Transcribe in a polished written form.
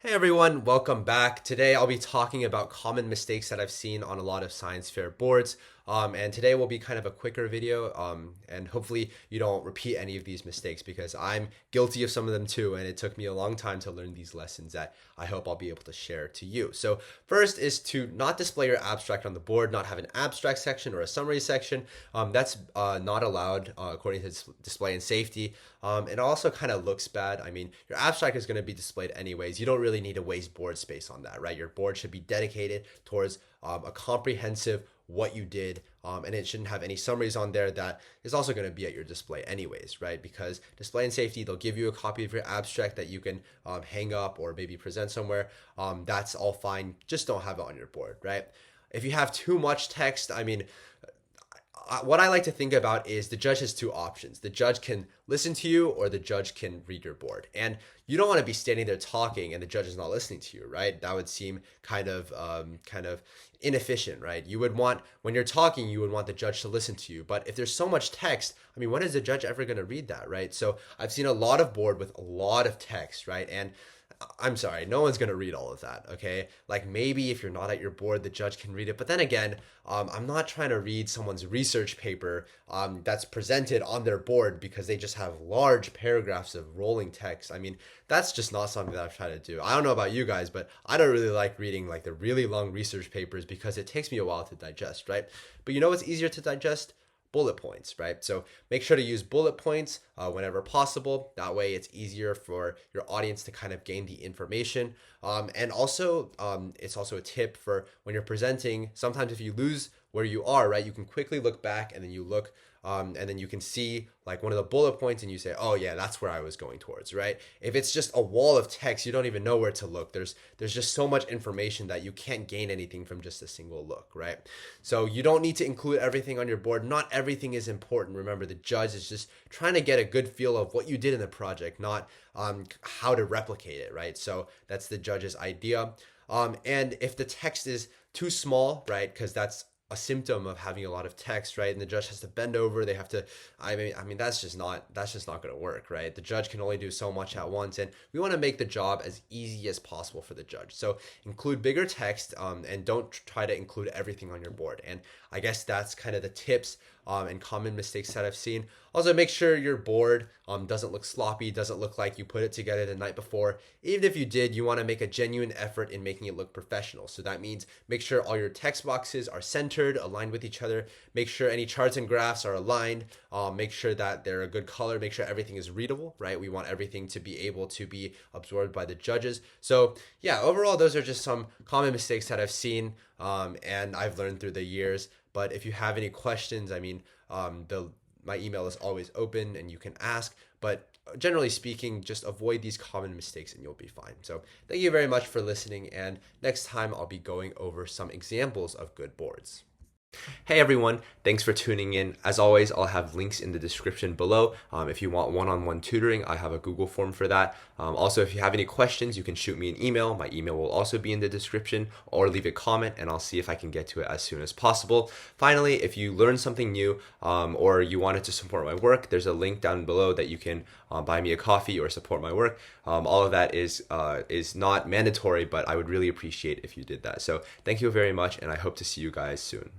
Hey everyone, welcome back. Today I'll be talking about common mistakes that I've seen on a lot of science fair boards. And today will be kind of a quicker video, and hopefully you don't repeat any of these mistakes because I'm guilty of some of them too, and it took me a long time to learn these lessons that I hope I'll be able to share to you. So first is to not display your abstract on the board, not have an abstract section or a summary section. That's not allowed according to display and safety. It also kind of looks bad. I mean, your abstract is going to be displayed anyways. You don't really need to waste board space on that, right? Your board should be dedicated towards a comprehensive what you did, and it shouldn't have any summaries on there that is also going to be at your display anyways, right? Because display and safety, they'll give you a copy of your abstract that you can hang up or maybe present somewhere. That's all fine. Just don't have it on your board, right? If you have too much text, I mean, what I like to think about is the judge has two options. The judge can listen to you or the judge can read your board. And you don't want to be standing there talking and the judge is not listening to you, right? That would seem kind of inefficient, right? You would want, when you're talking, you would want the judge to listen to you. But if there's so much text, I mean, when is the judge ever going to read that, right? So I've seen a lot of board with a lot of text, right? And I'm sorry, no one's gonna read all of that, okay? Like maybe if you're not at your board, the judge can read it. But then again, I'm not trying to read someone's research paper that's presented on their board because they just have large paragraphs of rolling text. I mean, that's just not something that I've tried to do. I don't know about you guys, but I don't really like reading like the really long research papers because it takes me a while to digest, right? But you know what's easier to digest? Bullet points, right? So make sure to use bullet points whenever possible. That way it's easier for your audience to kind of gain the information. And also, it's also a tip for when you're presenting. Sometimes if you lose where you are, right, you can quickly look back and then you look and then you can see like one of the bullet points and you say, oh yeah, that's where I was going towards, right? If it's just a wall of text, you don't even know where to look. There's just so much information that you can't gain anything from just a single look, right? So you don't need to include everything on your board. Not everything is important. Remember, the judge is just trying to get a good feel of what you did in the project, not how to replicate it, right? So that's the judge's idea. And if the text is too small, right, because that's a symptom of having a lot of text, right? And the judge has to bend over. They have to. I mean, that's just not going to work, right? The judge can only do so much at once, and we want to make the job as easy as possible for the judge. So include bigger text, and don't try to include everything on your board. And I guess that's kind of the tips and common mistakes that I've seen. Also, make sure your board doesn't look sloppy, doesn't look like you put it together the night before. Even if you did, you want to make a genuine effort in making it look professional. So that means make sure all your text boxes are centered, aligned with each other. Make sure any charts and graphs are aligned. Make sure that they're a good color. Make sure everything is readable, right? We want everything to be able to be absorbed by the judges. So yeah, overall, those are just some common mistakes that I've seen and I've learned through the years. But if you have any questions, I mean, my email is always open and you can ask. But generally speaking, just avoid these common mistakes and you'll be fine. So thank you very much for listening. And next time I'll be going over some examples of good boards. Hey everyone, thanks for tuning in. As always, I'll have links in the description below. If you want one-on-one tutoring, I have a Google form for that. Also, if you have any questions, you can shoot me an email. My email will also be in the description, or leave a comment and I'll see if I can get to it as soon as possible. Finally, if you learned something new or you wanted to support my work, there's a link down below that you can buy me a coffee or support my work. All of that is not mandatory, but I would really appreciate if you did that. So thank you very much and I hope to see you guys soon.